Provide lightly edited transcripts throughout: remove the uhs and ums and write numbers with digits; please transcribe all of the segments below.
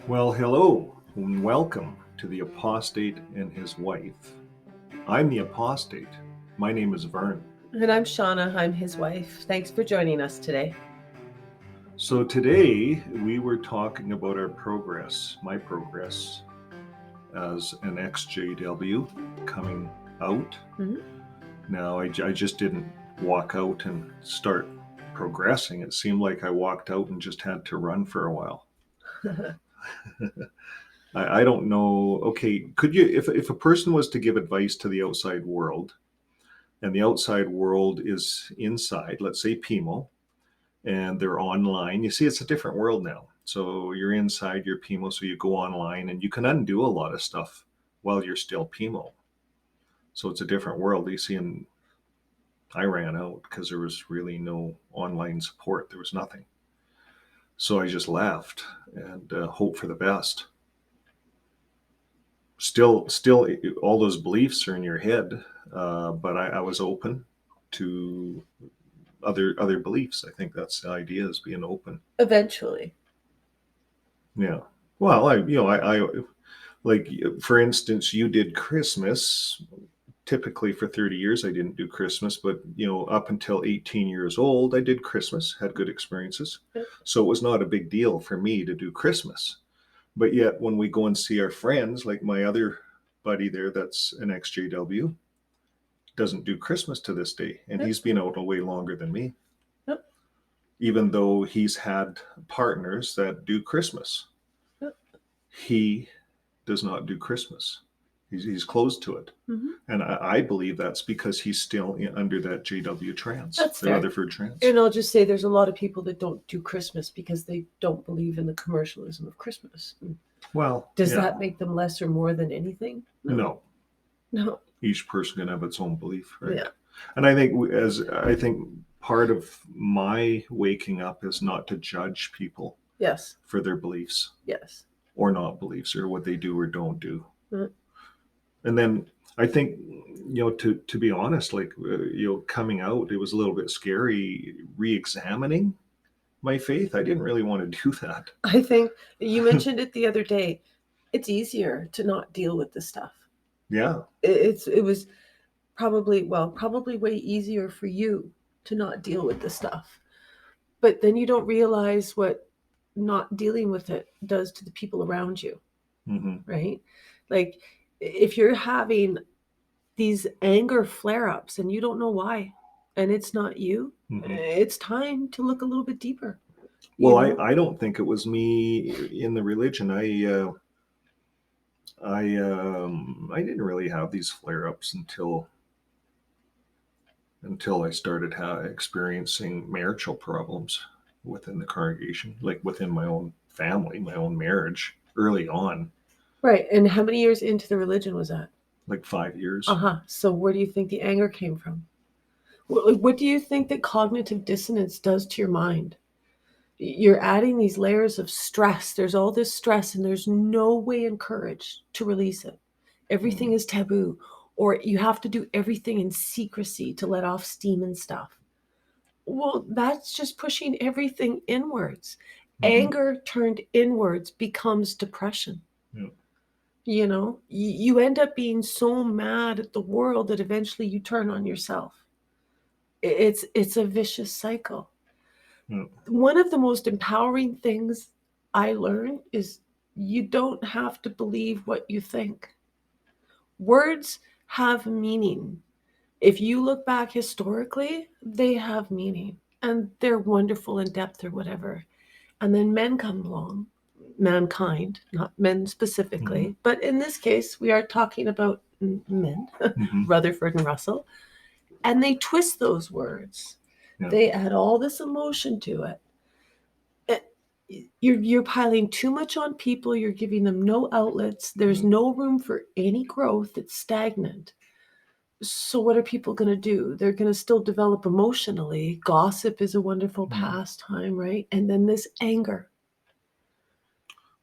Well, hello and welcome to The Apostate and His Wife. I'm the apostate. My name is Vern. And I'm Shauna. I'm his wife. Thanks for joining us today. So today we were talking about our progress, my progress as an ex-JW coming out. Mhm. Now, I just didn't walk out and start progressing. It seemed like I walked out and just had to run for a while. I don't know. Okay, could you, if a person was to give advice to the outside world, and the outside world is inside, let's say PIMO, and they're online. You see, it's a different world now. So you're inside your PIMO, so you go online and you can undo a lot of stuff while you're still PIMO. So it's a different world. You see, and I ran out because there was really no online support. There was nothing. So I just left and hope for the best. Still, all those beliefs are in your head, but I was open to other beliefs. I think that's the idea, is being open. Eventually. Yeah. Well, I like, for instance, you did Christmas. Typically for 30 years, I didn't do Christmas, but up until 18 years old, I did Christmas, had good experiences. So it was not a big deal for me to do Christmas. But yet when we go and see our friends, like my other buddy there, that's an ex-JW, doesn't do Christmas to this day. And he's been out way longer than me. Yep. Even though he's had partners that do Christmas. Yep. He does not do Christmas. He's closed to it. Mm-hmm. And I believe that's because he's still under that JW trance, That's the fair. Rutherford trance. And I'll just say there's a lot of people that don't do Christmas because they don't believe in the commercialism of Christmas. Well, does that make them less or more than anything? No. Each person can have its own belief, right? Yeah. And I think part of my waking up is not to judge people. Yes. For their beliefs. Yes. Or not beliefs, or what they do or don't do. Mm-hmm. And then I think, to be honest, like, coming out, it was a little bit scary re-examining my faith. I didn't really want to do that. I think you mentioned it the other day. It's easier to not deal with this stuff. Yeah. It was probably way easier for you to not deal with this stuff. But then you don't realize what not dealing with it does to the people around you. Mm-hmm. Right? Like, if you're having these anger flare-ups and you don't know why, and it's not you, mm-hmm. It's time to look a little bit deeper. Well, I don't think it was me in the religion. I didn't really have these flare-ups until I started experiencing marital problems within the congregation, like within my own family, my own marriage, early on. Right. And how many years into the religion was that? Like 5 years. So where do you think the anger came from? What do you think that cognitive dissonance does to your mind? You're adding these layers of stress. There's all this stress and there's no way encouraged to release it. Everything is taboo, or you have to do everything in secrecy to let off steam and stuff. Well, that's just pushing everything inwards. Mm-hmm. Anger turned inwards becomes depression. Yeah. You end up being so mad at the world that eventually you turn on yourself. It's a vicious cycle. Yeah. One of the most empowering things I learned is you don't have to believe what you think. Words have meaning. If you look back historically, they have meaning and they're wonderful in depth or whatever. And then men come along, mankind, not men specifically, mm-hmm. but in this case, we are talking about men, mm-hmm. Rutherford and Russell, and they twist those words. Yeah. They add all this emotion to it. You're piling too much on people. You're giving them no outlets. There's mm-hmm. no room for any growth. It's stagnant. So what are people going to do? They're going to still develop emotionally. Gossip is a wonderful mm-hmm. pastime, right? And then this anger.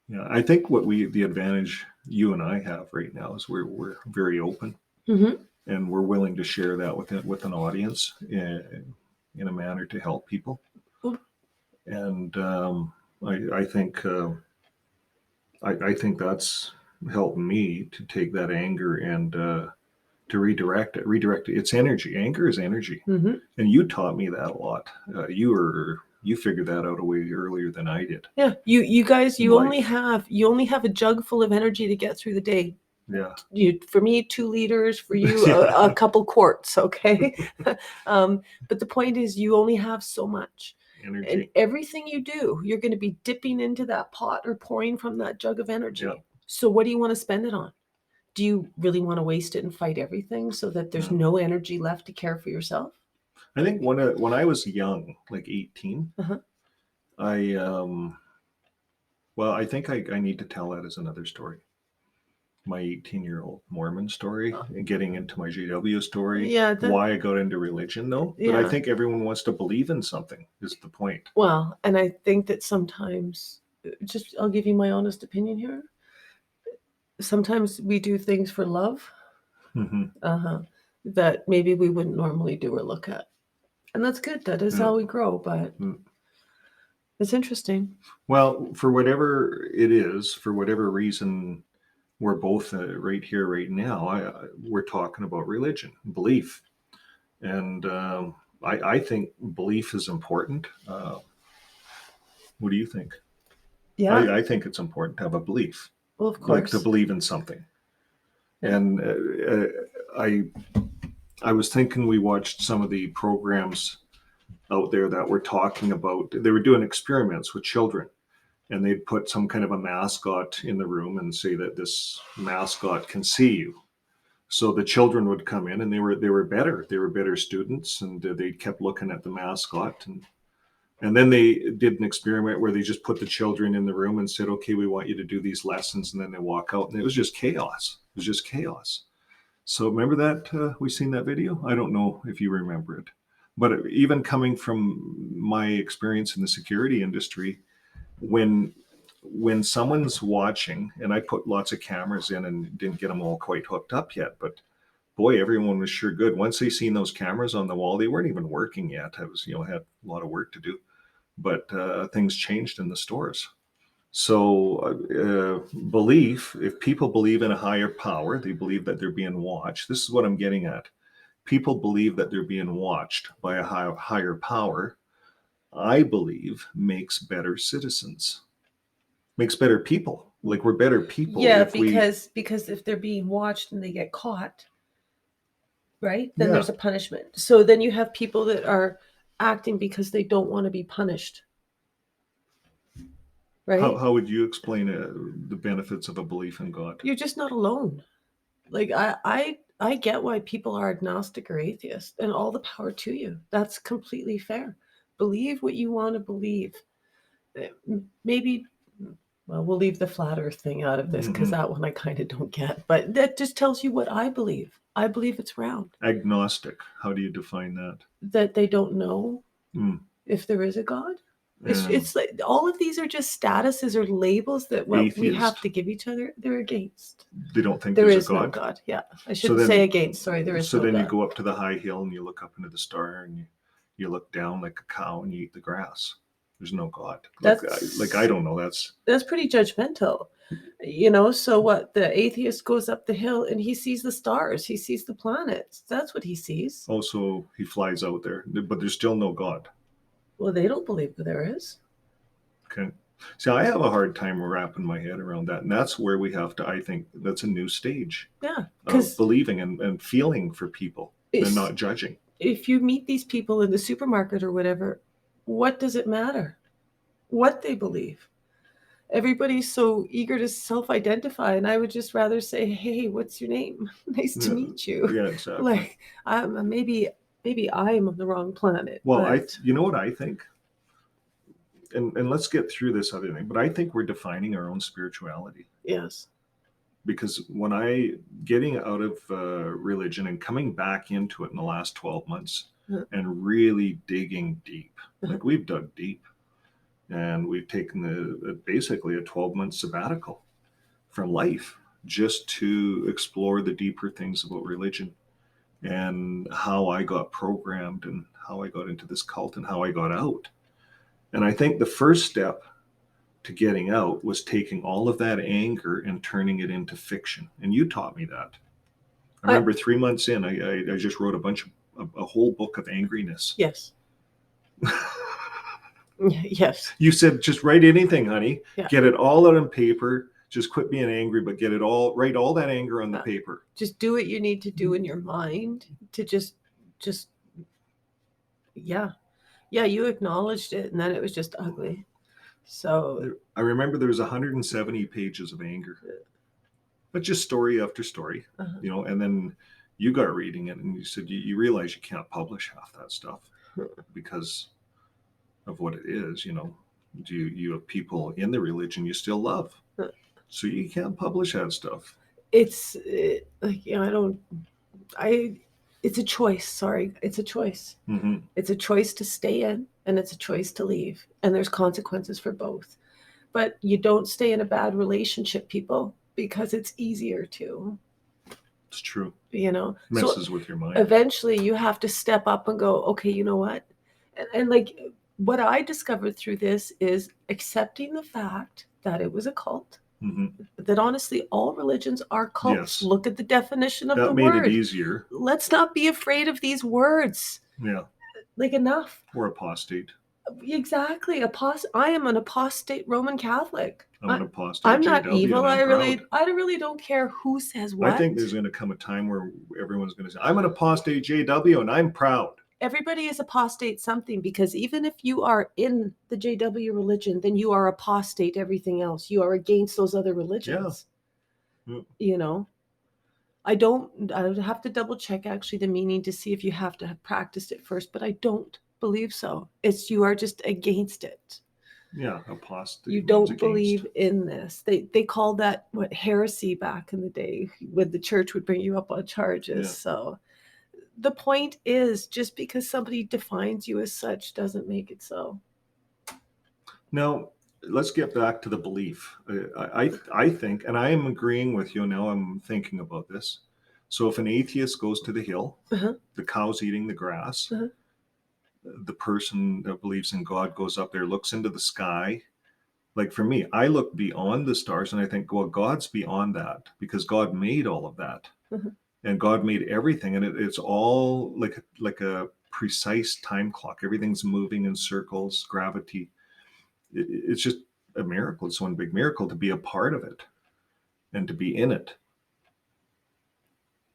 Yeah, I think the advantage you and I have right now is we're very open, mm-hmm. and we're willing to share that with an audience in a manner to help people. Mm-hmm. And I think I think that's helped me to take that anger and to redirect it. Redirect it. It's energy. Anger is energy, Hmm. and you taught me that a lot. You figured that out a way earlier than I did Yeah, you guys, in life. you only have a jug full of energy to get through the day. Yeah, For me 2 liters, for you a yeah, couple quarts, okay. But the point is, you only have so much, and energy. everything you do, you're going to be dipping into that pot or pouring from that jug of Yeah, energy. So what do you want to spend it on? Do you really want to waste it and fight everything so that there's no. no energy left to care for yourself? I think when I was young, like 18, Uh-huh. I well, I think I need to tell that as another story. My 18-year-old Mormon story, and getting into my GW story, Yeah, why I got into religion, though. But I yeah. think everyone wants to believe in something, is the point. Well, and I think that sometimes, just I'll give you my honest opinion here. Sometimes we do things for love, Hmm. uh-huh, that maybe we wouldn't normally do or look at. And that's good. That is Yeah. how we grow, but Mm. it's interesting. Well, for whatever it is, for whatever reason, we're both right here, right now. We're talking about religion, belief, and I think belief is important. What do you think? Yeah. I think it's important to have a belief, Well, of like to course. believe in something. Yeah. And I I was thinking we watched some of the programs out there that were talking about. They were doing experiments with children, and they'd put some kind of a mascot in the room and say that this mascot can see you. So the children would come in, and they were better students, and they kept looking at the mascot. And then they did an experiment where they just put the children in the room and said, okay, we want you to do these lessons. And then they walk out, and it was just chaos. It was just chaos. So remember that we seen that video? I don't know if you remember it, but even coming from my experience in the security industry, when someone's watching, and I put lots of cameras in and didn't get them all quite hooked up yet, but boy, everyone was sure good. Once they seen those cameras on the wall, they weren't even working yet. I was, had a lot of work to do, but things changed in the stores. So, belief, if people believe in a higher power, they believe that they're being watched. This is what I'm getting at. People believe that they're being watched by a higher power, I believe makes better citizens, makes better people. Like we're better people Yeah, if we, because if they're being watched and they get caught, right? Then yeah. there's a punishment. So then you have people that are acting because they don't want to be punished, right? How would you explain the benefits of a belief in God? You're just not alone. Like I get why people are agnostic or atheist, and all the power to you. That's completely fair. Believe what you want to believe. Maybe, well, we'll leave the flat earth thing out of this because Mm-hmm. that one I kind of don't get. But that just tells you what I believe. I believe it's round. Agnostic. How do you define that? That they don't know Mm. if there is a God. Um, It's like all of these are just statuses or labels that what we have Atheist. to give each other. They're against. They don't think There there's a is no God. God. Yeah, I So shouldn't say then, against. Sorry, there is so no then you God. go up to the high hill and you look up into the star and you look down like a cow and you eat the grass. There's no God. Like I That's don't know. that's pretty judgmental. So what? The atheist goes up the hill and he sees the stars. He sees the planets. That's what he sees. Also, he flies out there, but there's still no God. Well, they don't believe that there is. Okay. See, I have a hard time wrapping my head around that. And that's where we have to, I think that's a new stage Yeah, of because believing and feeling for people and not judging. if you meet these people in the supermarket or whatever, what does it matter what they believe? Everybody's so eager to self-identify, and I would just rather say, hey, what's your name? Nice to Yeah, meet you. yeah, exactly. Like, maybe I'm on the wrong planet, Well, but you know what I think? And let's get through this other thing, but I think we're defining our own spirituality yes. because when I getting out of religion and coming back into it in the last 12 months Uh-huh. and really digging deep, Uh-huh. like we've dug deep and we've taken basically a 12-month sabbatical from life just to explore the deeper things about religion and how I got programmed and how I got into this cult and how I got out. And I think the first step to getting out was taking all of that anger and turning it into fiction. And you taught me that. I remember 3 months in, I just wrote a whole book of angriness. Yes. Yes. You said, just write anything, honey. Yeah. Get it all out on paper. Just quit being angry, but write all that anger on the paper. Just do what you need to do in your mind to just, yeah. Yeah, you acknowledged it, and then it was just ugly. So I remember there was 170 pages of anger, but just story after story, and then you got reading it and you said, you realize you can't publish half that stuff because of what it is, you have people in the religion you still love. So you can't publish that stuff. It's it's a choice. Sorry. It's a choice. Mm-hmm. It's a choice to stay in, and it's a choice to leave. And there's consequences for both. But you don't stay in a bad relationship, people, because it's easier to. It's true. Messes with your mind. Eventually you have to step up and go, okay, you know what? And like what I discovered through this is accepting the fact that it was a cult. Mm-hmm. That honestly, all religions are cults. Yes. Look at the definition of that the made word. It easier. Let's not be afraid of these words. Yeah. Like enough. Or apostate. Exactly. I am an apostate Roman Catholic. I'm an apostate. I'm not JW, evil. I proud. really don't care who says what. I think there's going to come a time where everyone's going to say, I'm an apostate JW and I'm proud. Everybody is apostate something, because even if you are in the JW religion, then you are apostate everything else. You are against those other religions. Yeah. I would have to double check actually the meaning to see if you have to have practiced it first, but I don't believe so. You are just against it. Yeah, apostate. You don't believe in this. They called that heresy back in the day when the church would bring you up on charges. Yeah. So the point is, just because somebody defines you as such doesn't make it so. Now, let's get back to the belief. I think, and I am agreeing with you now, I'm thinking about this. So if an atheist goes to the hill, the cow's eating the grass, the person that believes in God goes up there, looks into the sky. Like for me, I look beyond the stars and I think, well, God's beyond that because God made all of that. And God made everything, and it's all like a precise time clock. Everything's moving in circles, gravity. It's just a miracle. It's one big miracle to be a part of it and to be in it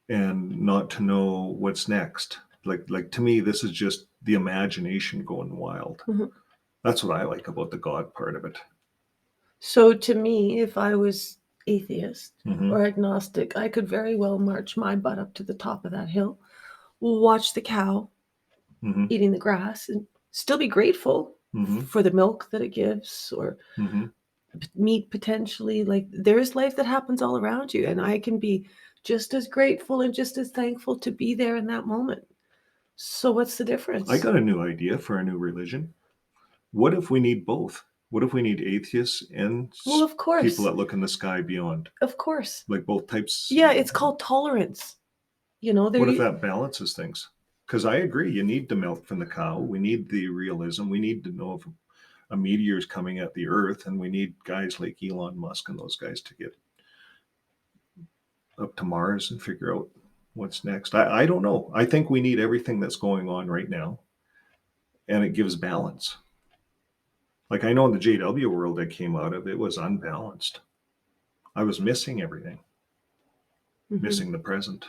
and not to know what's next. Like to me, this is just the imagination going wild. That's what I like about the God part of it. So to me, if I was atheist or agnostic, I could very well march my butt up to the top of that hill, watch the cow eating the grass, and still be grateful for the milk that it gives or meat potentially. Like there's life that happens all around you, and I can be just as grateful and just as thankful to be there in that moment. So what's the difference? I got a new idea for a new religion. What if we need both? What if we need atheists and of course, people that look in the sky beyond? Of course. Like both types. Yeah, it's called tolerance. What if that balances things? Because I agree, you need the milk from the cow. We need the realism. We need to know if a meteor is coming at the Earth, and we need guys like Elon Musk and those guys to get up to Mars and figure out what's next. I don't know. I think we need everything that's going on right now, and it gives balance. Like I know in the JW world I came out of, it was unbalanced. I was missing everything, missing the present.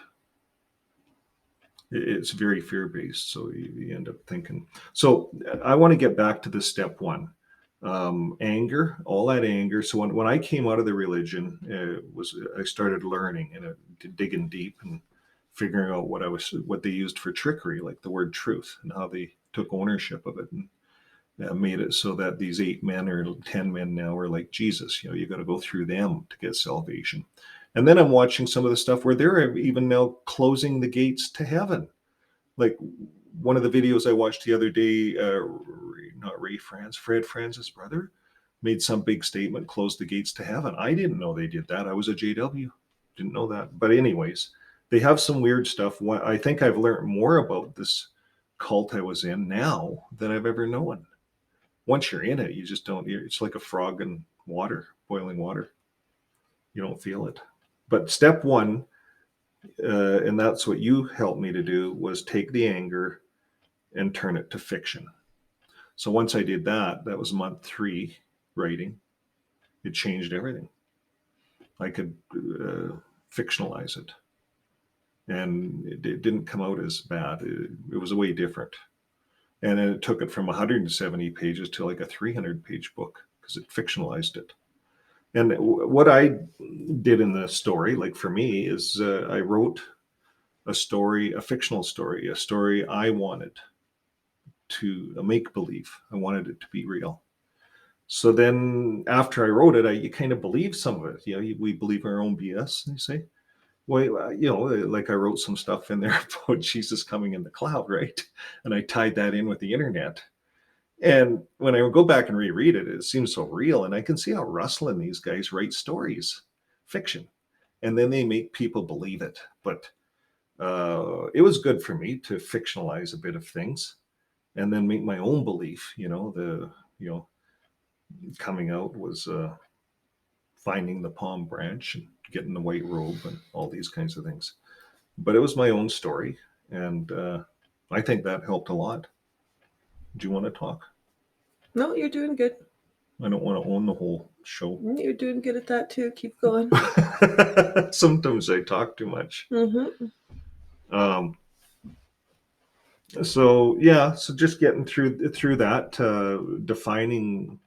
It's very fear-based, so you end up thinking. So I want to get back to the step one. Anger, all that anger. So when I came out of the religion, I started learning and digging deep and figuring out what they used for trickery, like the word truth, and how they took ownership of it and made it so that these 8 men or 10 men now are like Jesus. You got to go through them to get salvation. And then I'm watching some of the stuff where they're even now closing the gates to heaven. Like one of the videos I watched the other day, Fred Franz's brother, made some big statement, closed the gates to heaven. I didn't know they did that. I was a JW. Didn't know that. But anyways, they have some weird stuff. I think I've learned more about this cult I was in now than I've ever known. Once you're in it, you just don't. It's like a frog in water, boiling water. You don't feel it. But step one, and that's what you helped me to do, was take the anger and turn it to fiction. So once I did that, that was month 3 writing. It changed everything. I could fictionalize it, and it didn't come out as bad. It was way different. And then it took it from 170 pages to like a 300-page book because it fictionalized it. And what I did in the story, like for me, is I wrote a story, a fictional story, a story I wanted to make believe. I wanted it to be real. So then after I wrote it, you kind of believe some of it. You know, we believe our own BS, they say. Well, you know, like I wrote some stuff in there about Jesus coming in the cloud, right? And I tied that in with the internet. And when I go back and reread it, it seems so real. And I can see how Russell and these guys write stories, fiction, and then they make people believe it. But it was good for me to fictionalize a bit of things and then make my own belief. Coming out was finding the palm branch and getting the white robe and all these kinds of things. But it was my own story, and I think that helped a lot. Do you want to talk? No, you're doing good. I don't want to own the whole show. You're doing good at that too. Keep going. Sometimes I talk too much. Mm-hmm. So just getting through that, defining.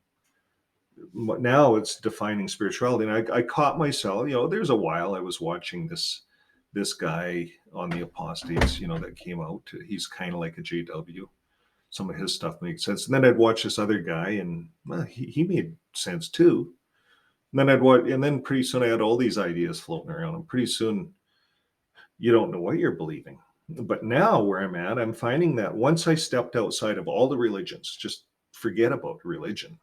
Now it's defining spirituality, and I caught myself. There's a while I was watching this guy on the apostates. That came out. He's kind of like a JW. Some of his stuff makes sense. And then I'd watch this other guy, and he made sense too. And then I'd watch, and then pretty soon I had all these ideas floating around. And pretty soon, you don't know what you're believing. But now where I'm at, I'm finding that once I stepped outside of all the religions, just forget about religion,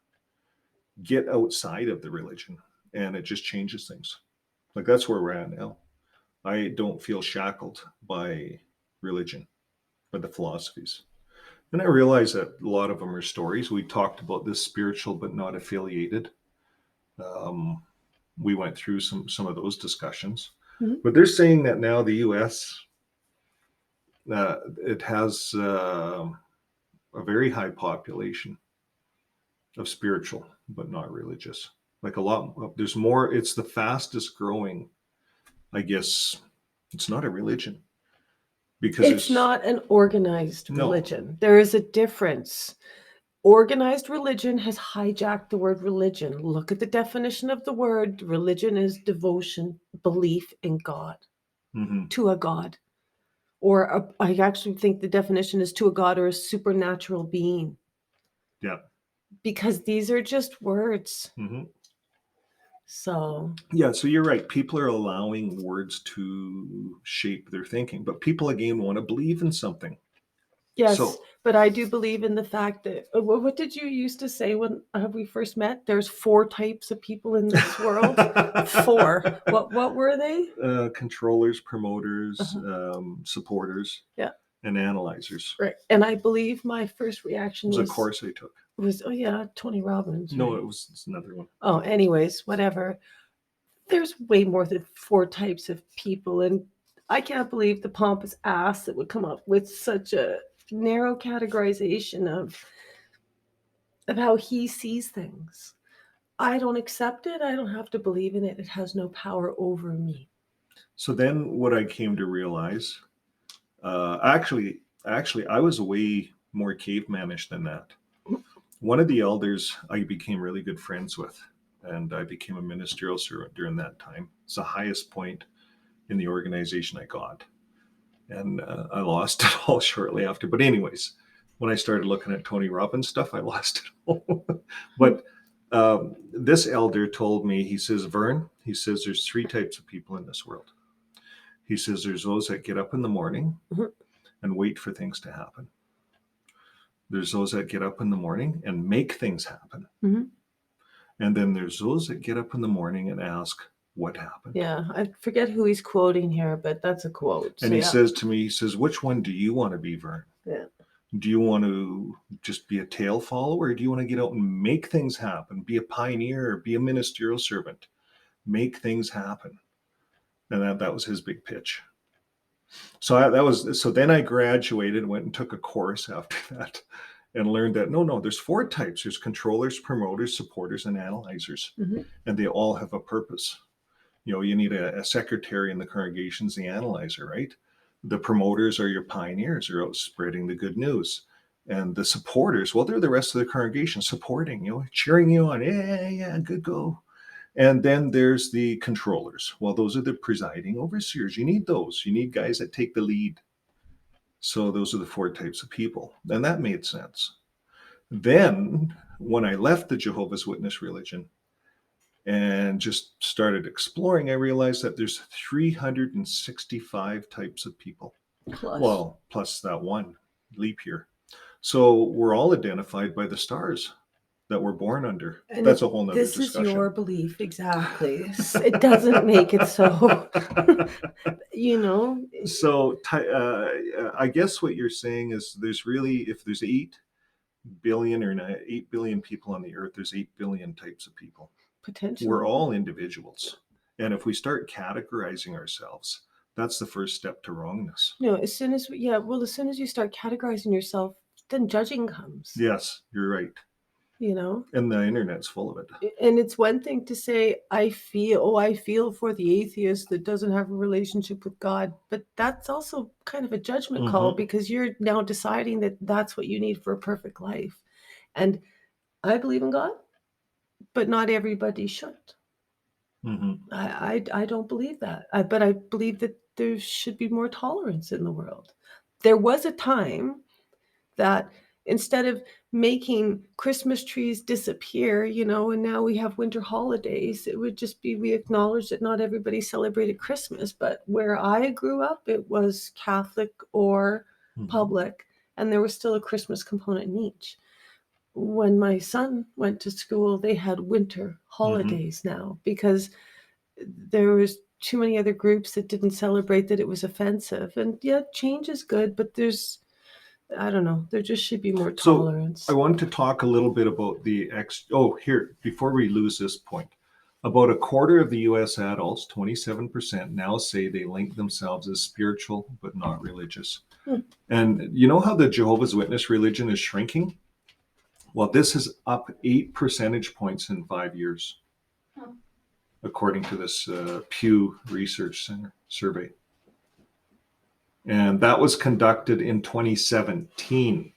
get outside of the religion, and it just changes things. Like that's where we're at now. I don't feel shackled by religion, by the philosophies. And I realize that a lot of them are stories. We talked about this spiritual but not affiliated. We went through some of those discussions. Mm-hmm. But they're saying that now the U.S., it has a very high population of spiritual but not religious. Like a lot, there's more. It's the fastest growing. I guess it's not a religion. Because it's not an organized religion. No. There is a difference. Organized religion has hijacked the word religion. Look at the definition of the word. Religion is devotion, belief in God, to a God. Or I actually think the definition is to a God or a supernatural being. Yeah. Because these are just words. Mm-hmm. So you're right. People are allowing words to shape their thinking, but people again want to believe in something. Yes, but I do believe in the fact that what did you used to say when we first met? There's 4 types of people in this world. 4. What were they? Controllers, promoters, supporters, and analyzers. Right, and I believe my first reaction was a course I took. Was Tony Robbins. No, right? It's another one. Oh, anyways, whatever. There's way more than 4 types of people, and I can't believe the pompous ass that would come up with such a narrow categorization of how he sees things. I don't accept it. I don't have to believe in it. It has no power over me. So then what I came to realize, actually, I was way more cavemanish than that. One of the elders I became really good friends with, and I became a ministerial servant during that time. It's the highest point in the organization I got. And I lost it all shortly after. But anyways, when I started looking at Tony Robbins stuff, I lost it all. But this elder told me, he says, Vern, he says, there's 3 types of people in this world. He says, there's those that get up in the morning and wait for things to happen. There's those that get up in the morning and make things happen. And then there's those that get up in the morning and ask, what happened? Yeah, I forget who he's quoting here, but that's a quote. And he says to me, he says, which one do you want to be, Vern? Yeah. Do you want to just be a tail follower, or do you want to get out and make things happen, be a pioneer, be a ministerial servant, make things happen? And that was his big pitch. So then I graduated, went and took a course after that, and learned that no, there's 4 types. There's controllers, promoters, supporters, and analyzers, and they all have a purpose. You need a secretary in the congregation's the analyzer, right? The promoters are your pioneers, are out spreading the good news. And the supporters, well, they're the rest of the congregation supporting, cheering you on. Yeah, good go. And then there's the controllers. Well, those are the presiding overseers. You need those. You need guys that take the lead. So those are the 4 types of people. And that made sense. Then when I left the Jehovah's Witness religion and just started exploring, I realized that there's 365 types of people. Plus. Well, plus that one leap year. So we're all identified by the stars that we're born under. And that's a whole nother this discussion. Is your belief, exactly. It doesn't make it so. So I guess what you're saying is if there's 8 billion or 8 billion people on the earth, there's 8 billion types of people. Potentially. We're all individuals. And if we start categorizing ourselves, that's the first step to wrongness. No, as soon as you start categorizing yourself, then judging comes. Yes, you're right. And the internet's full of it. And it's one thing to say, I feel for the atheist that doesn't have a relationship with God, but that's also kind of a judgment call, because you're now deciding that that's what you need for a perfect life. And I believe in God, but not everybody should. I don't believe that. But I believe that there should be more tolerance in the world. There was a time that instead of making Christmas trees disappear, and now we have winter holidays, it would just be, we acknowledge that not everybody celebrated Christmas, but where I grew up, it was Catholic or public, and there was still a Christmas component in each. When my son went to school, they had winter holidays now, because there was too many other groups that didn't celebrate, that it was offensive. And yeah, change is good, but I don't know, there just should be more tolerance. So I want to talk a little bit about before we lose this point. About a quarter of the US adults, 27%, now say they link themselves as spiritual but not religious. And you know how the Jehovah's Witness religion is shrinking? Well, this is up 8 percentage points in 5 years, according to this Pew Research Center survey. And that was conducted in 2017.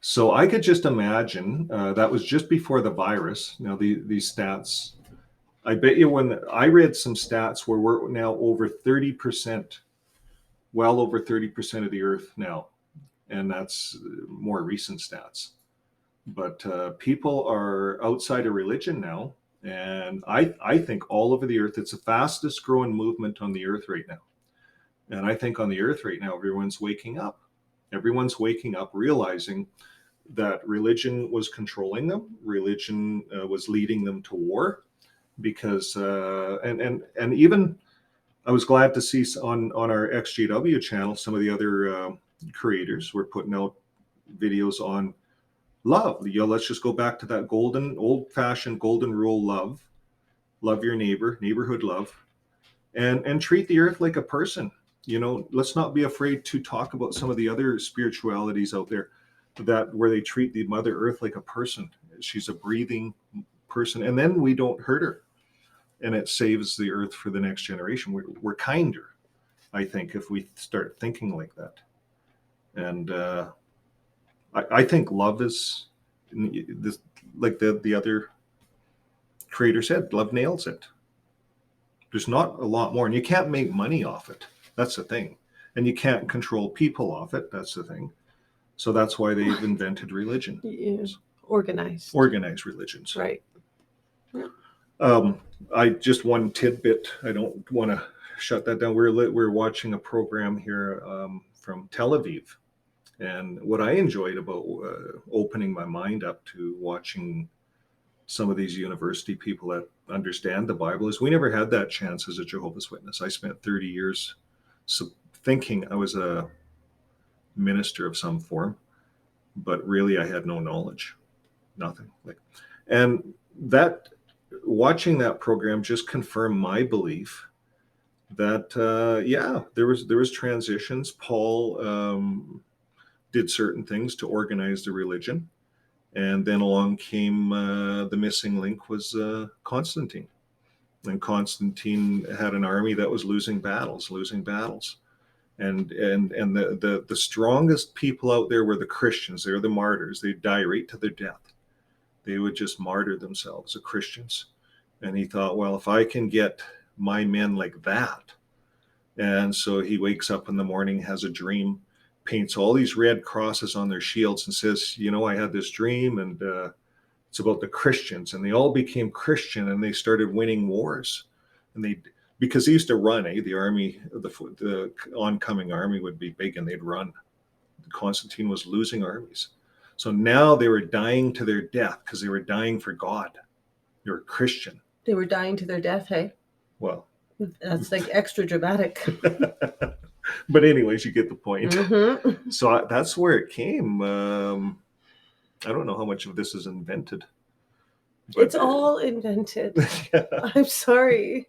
So I could just imagine, that was just before the virus. Now, these stats, I bet you when I read some stats where we're now over 30%, well over 30% of the earth now. And that's more recent stats. But people are outside of religion now. And I think all over the earth, it's the fastest growing movement on the earth right now. And I think on the earth right now, everyone's waking up. Everyone's waking up, realizing that religion was controlling them. Religion was leading them to war. Because, and even I was glad to see on our Ex-Jehovah channel, some of the other creators were putting out videos on love. Let's just go back to that old-fashioned golden rule: love your neighbor, neighborhood love, and treat the earth like a person. Let's not be afraid to talk about some of the other spiritualities out there where they treat the Mother Earth like a person. She's a breathing person, and then we don't hurt her, and it saves the earth for the next generation. We're kinder, I think, if we start thinking like that. And I think love is this, like the other creator said, love nails it. There's not a lot more, and you can't make money off it. That's the thing. And you can't control people off it. That's the thing. So that's why they've invented religion. Yeah. Organized religions. Right. Yeah. I just one tidbit. I don't want to shut that down. We're watching a program here from Tel Aviv. And what I enjoyed about opening my mind up to watching some of these university people that understand the Bible is we never had that chance as a Jehovah's Witness. I spent 30 years thinking I was a minister of some form. but really I had no knowledge, nothing. And that watching that program just confirmed my belief that there was transitions. Paul did certain things to organize the religion, and then along came the missing link was Constantine. And Constantine had an army that was losing battles, and the strongest people out there were the Christians. They were the martyrs. They'd die right to their death. They would just martyr themselves, the Christians. And he thought, well, if I can get my men like that. And so he wakes up in the morning, has a dream, paints all these red crosses on their shields and says, I had this dream, and it's about the Christians. And they all became Christian, and they started winning wars. And because they used to run, the army, the oncoming army would be big, and they'd run. Constantine was losing armies. So now they were dying to their death because they were dying for God. They were Christian. They were dying to their death, hey? Well, that's like extra dramatic. But anyways, you get the point. Mm-hmm. So that's where it came. I don't know how much of this is invented. It's all invented. Yeah. I'm sorry.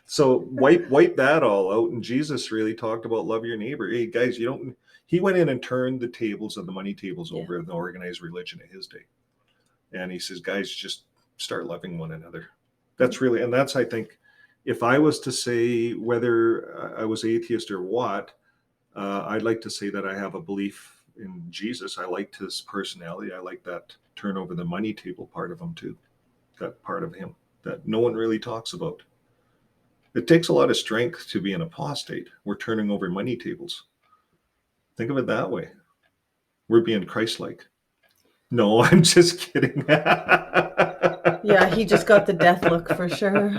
So wipe that all out, and Jesus really talked about love your neighbor. Hey guys, he went in and turned the tables of the money tables over in the organized religion of his day. And he says, guys, just start loving one another. That's really, and that's, I think, if I was to say whether I was atheist or what, I'd like to say that I have a belief in Jesus. I liked his personality. I like that turn over the money table part of him too. That part of him that no one really talks about. It takes a lot of strength to be an apostate. We're turning over money tables. Think of it that way. We're being Christ-like. No, I'm just kidding. Yeah, he just got the death look for sure.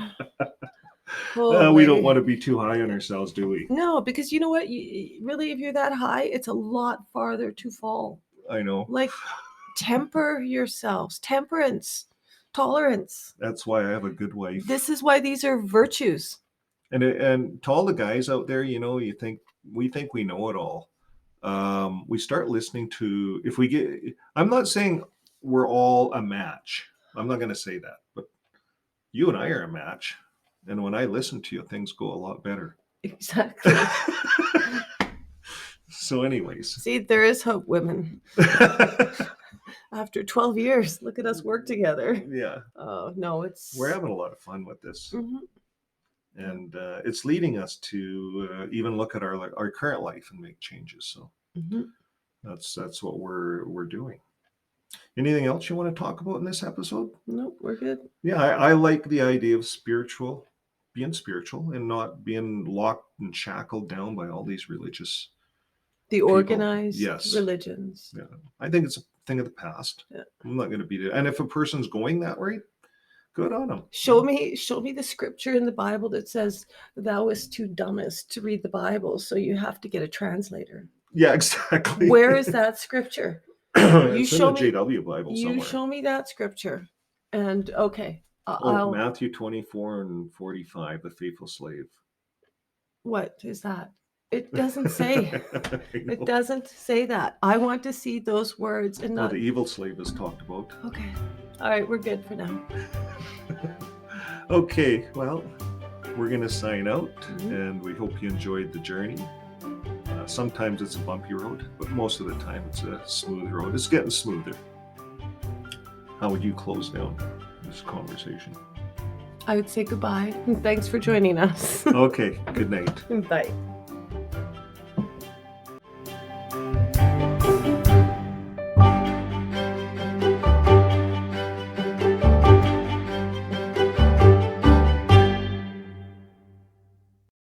We don't want to be too high on ourselves, do we? No, because you know what? Really, if you're that high, it's a lot farther to fall. I know. Like, temper yourselves. Temperance. Tolerance. That's why I have a good wife. This is why these are virtues. And to all the guys out there, we think we know it all. We start listening to, I'm not saying we're all a match. I'm not going to say that, but you and I are a match. And when I listen to you, things go a lot better. Exactly. So anyways. See, there is hope, women. After 12 years, look at us work together. Yeah. Oh, no, we're having a lot of fun with this. Mm-hmm. And it's leading us to even look at our current life and make changes. So that's what we're doing. Anything else you want to talk about in this episode? Nope, we're good. Yeah, I like the idea of being spiritual and not being locked and shackled down by all these religious people. Organized religions. Yeah, I think it's a thing of the past. Yeah. I'm not going to beat it. And if a person's going that way, good on them. Show me the scripture in the Bible that says thou is too dumbest to read the Bible, so you have to get a translator. Yeah, exactly. Where is that scripture? You show me the JW Bible somewhere. You show me that scripture, and okay. Matthew 24:45, the faithful slave. What is that? It doesn't say. It doesn't say that. I want to see those words and not. The evil slave is talked about. Okay. All right, we're good for now. Okay, well, we're going to sign out, and we hope you enjoyed the journey. Sometimes it's a bumpy road, but most of the time it's a smooth road. It's getting smoother. How would you close down this conversation? I would say goodbye, and thanks for joining us. Okay, good night. Bye.